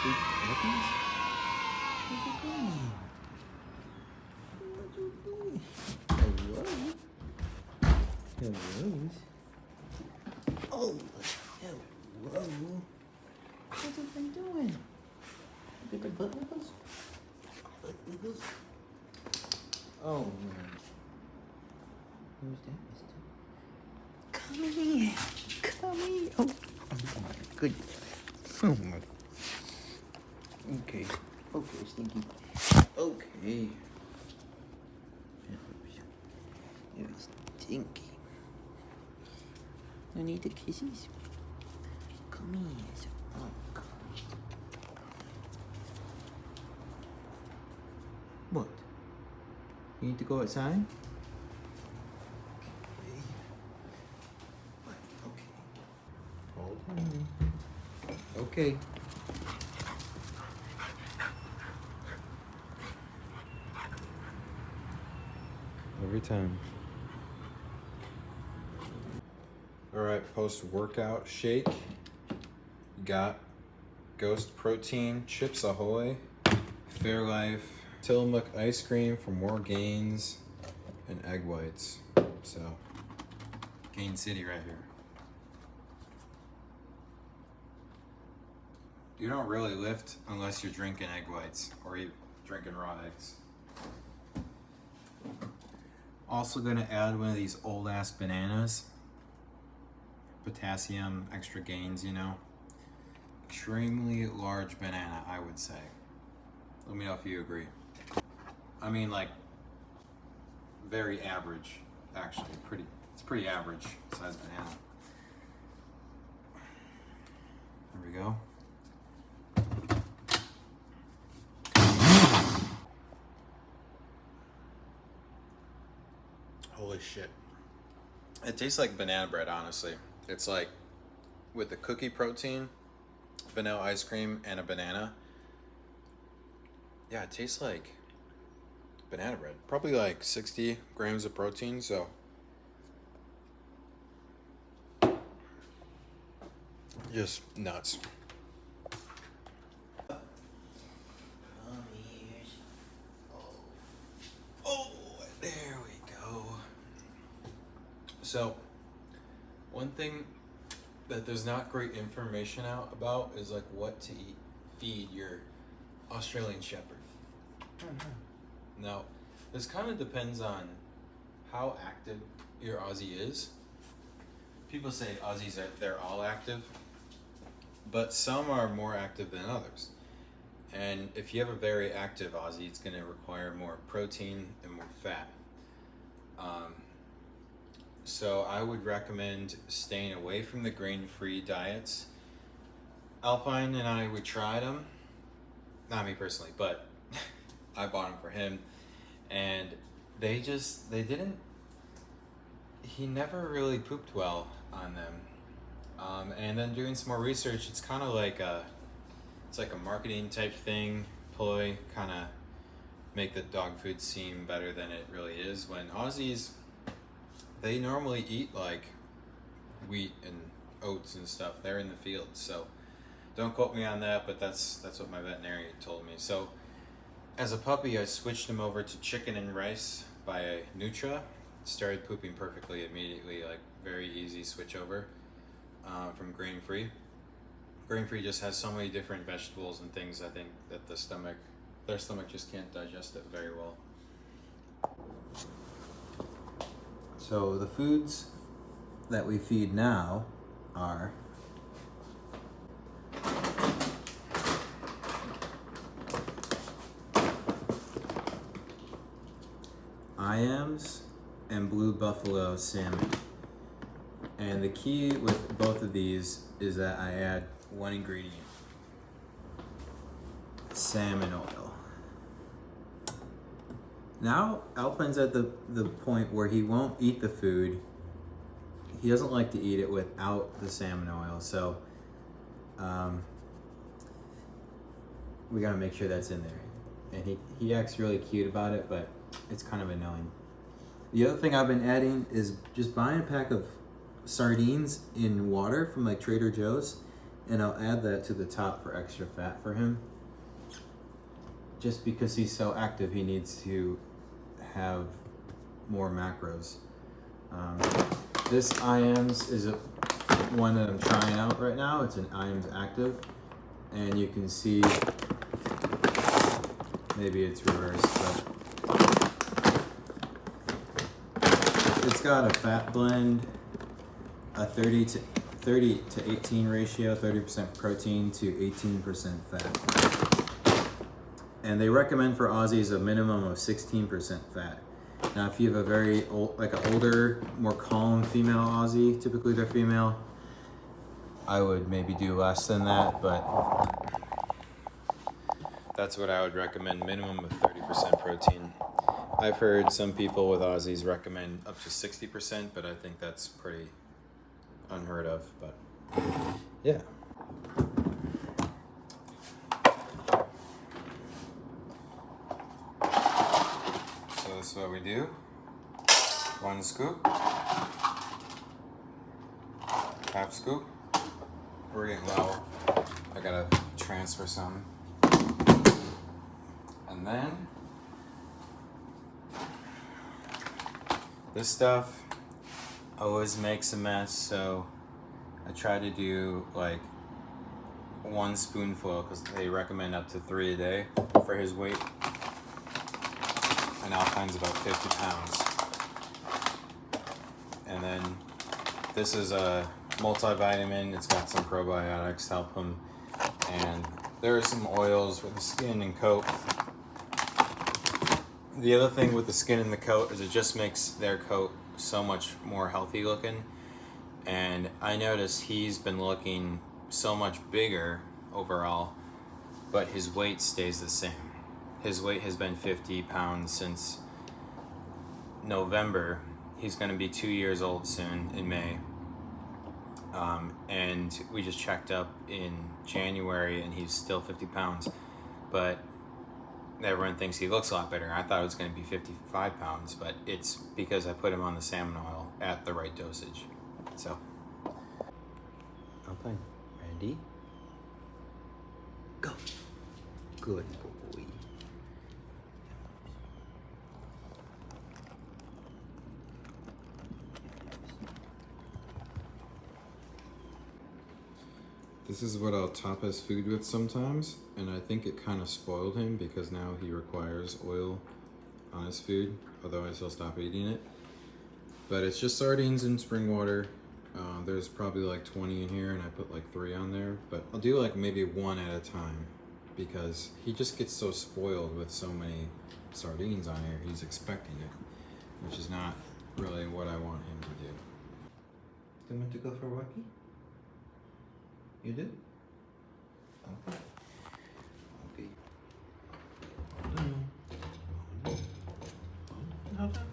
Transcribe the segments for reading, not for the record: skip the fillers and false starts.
big puppies? Where's it going? What you doing? Hello? Hello? Oh, hello. What's it been doing? Look at the butt wiggles. Butt wiggles. Oh, man. Who's that, mister? Come here. Come here. Oh my goodness. Oh my. Okay. Okay, Stinky. Okay. You're stinky. You need the kisses. Come here. Oh, come on. What? You need to go outside? Okay. Hold on. Okay. Every time. All right, post-workout shake. Got Ghost Protein, Chips Ahoy, Fairlife, Tillamook ice cream for more Gainz, and egg whites. So, Gainz City right here. You don't really lift unless you're drinking egg whites or you drinking raw eggs. Also gonna add one of these old ass bananas. Potassium, extra gains, you know. Extremely large banana, I would say. Let me know if you agree. I mean, like, very average, actually. It's pretty average size banana. There we go. Holy shit. It tastes like banana bread, honestly. It's like with the cookie protein, vanilla ice cream, and a banana. Yeah, it tastes like banana bread. Probably like 60 grams of protein, so. Just nuts. Oh, there we go. So, one thing that there's not great information out about is like what to feed your Australian Shepherd. Now, this kind of depends on how active your Aussie is. People say Aussies they're all active, but some are more active than others. And if you have a very active Aussie, it's going to require more protein and more fat. So I would recommend staying away from the grain-free diets. Alpine and I, we tried them. Not me personally, but I bought them for him. And he never really pooped well on them. And then doing some more research, it's kind of like it's like a marketing type thing, ploy, kind of make the dog food seem better than it really is. When Aussies, they normally eat like wheat and oats and stuff. They're in the fields, so don't quote me on that, but that's what my veterinarian told me. So as a puppy, I switched him over to chicken and rice by Nutra. Started pooping perfectly immediately, like very easy switch over from grain-free. Grain-free just has so many different vegetables and things, I think, that their stomach just can't digest it very well. So the foods that we feed now are iams and blue buffalo salmon. And the key with both of these is that I add one ingredient: salmon oil. Now Alpine's at the point where he won't eat the food. He doesn't like to eat it without the salmon oil, so we gotta make sure that's in there. And he acts really cute about it, but it's kind of annoying. The other thing I've been adding is just buying a pack of sardines in water from like Trader Joe's And I'll add that to the top for extra fat for him. Just because he's so active, he needs to have more macros. This IAMS is one that I'm trying out right now. It's an IAMS active, and you can see, maybe it's reversed, but it's got a fat blend, a 30 to 18 ratio, 30% protein to 18% fat. And they recommend for Aussies a minimum of 16% fat. Now, if you have a very old, like an older, more calm female Aussie, typically they're female, I would maybe do less than that, but that's what I would recommend, minimum of 30% protein. I've heard some people with Aussies recommend up to 60%, but I think that's pretty unheard of, but yeah. So this is what we do. 1 scoop, half scoop. We're getting low. I gotta transfer some. And then this stuff always makes a mess, so I try to do like 1 spoonful, because they recommend up to 3 a day for his weight. And alpine's about 50 pounds. And then this is a multivitamin. It's got some probiotics to help him. And there are some oils for the skin and coat. The other thing with the skin and the coat is it just makes their coat so much more healthy looking. And I noticed he's been looking so much bigger overall, but his weight stays the same. His weight has been 50 pounds since November. He's going to be 2 years old soon in May. And we just checked up in January and he's still 50 pounds. But everyone thinks he looks a lot better. I thought it was going to be 55 pounds, but it's because I put him on the salmon oil at the right dosage. So, Alpine, ready? Go. Good boy. This is what I'll top his food with sometimes, and I think it kind of spoiled him because now he requires oil on his food, otherwise he'll stop eating it. But it's just sardines and spring water. There's probably like 20 in here, and I put like 3 on there, but I'll do like maybe 1 at a time because he just gets so spoiled with so many sardines on here. He's expecting it, which is not really what I want him to do. Do you want to go for a walkie? You do? Okay. Okay.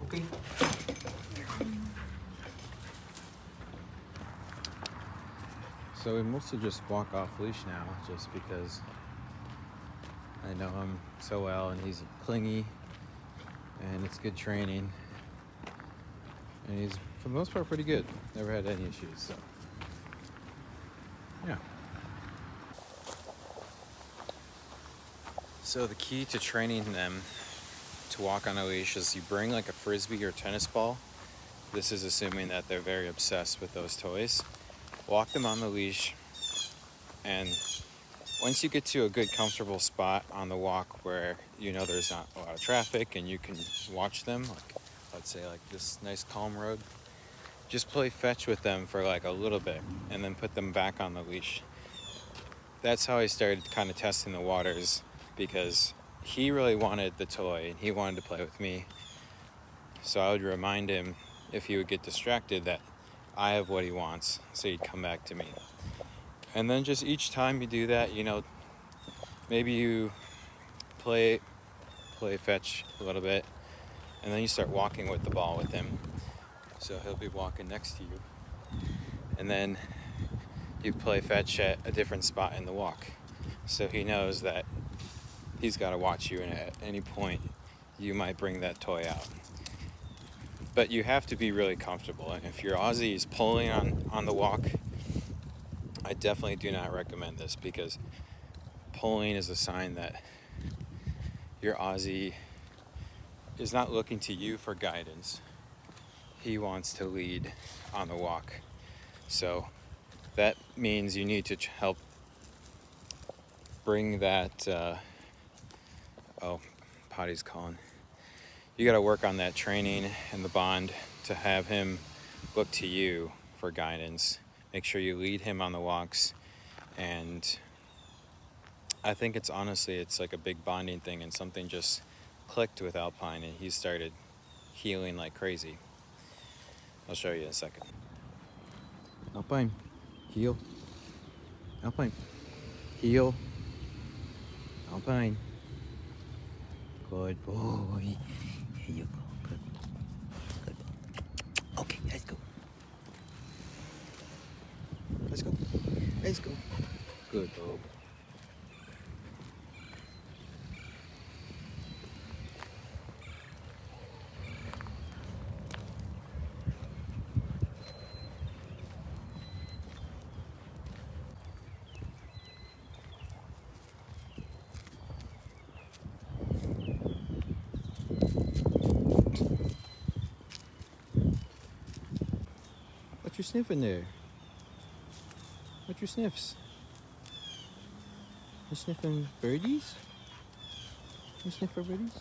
Okay. So we mostly just walk off leash now, just because I know him so well and he's clingy and it's good training. And he's, for the most part, pretty good. Never had any issues, so. Yeah. So the key to training them to walk on a leash is you bring like a frisbee or tennis ball. This is assuming that they're very obsessed with those toys. Walk them on the leash, and once you get to a good comfortable spot on the walk where you know there's not a lot of traffic and you can watch them, like let's say like this nice calm road, just play fetch with them for like a little bit and then put them back on the leash. That's how I started kind of testing the waters, because he really wanted the toy and he wanted to play with me. So I would remind him if he would get distracted that I have what he wants, so he'd come back to me. And then just each time you do that, you know, maybe you play fetch a little bit, and then you start walking with the ball with him. So he'll be walking next to you, and then you play fetch at a different spot in the walk. So he knows that he's got to watch you, and at any point you might bring that toy out. But you have to be really comfortable, and if your Aussie is pulling on the walk, I definitely do not recommend this because pulling is a sign that your Aussie is not looking to you for guidance. He wants to lead on the walk. So that means you need to help bring that, oh, potty's calling. You got to work on that training and the bond to have him look to you for guidance. Make sure you lead him on the walks. And I think it's like a big bonding thing, and something just clicked with Alpine and he started healing like crazy. I'll show you in a second. Alpine, heel. Alpine, heel. Alpine. Good boy. Here you go. Good. Good. Okay, let's go. Let's go. Let's go. Good boy. What you sniffing there? What you sniffs? You sniffing birdies? You sniff for birdies?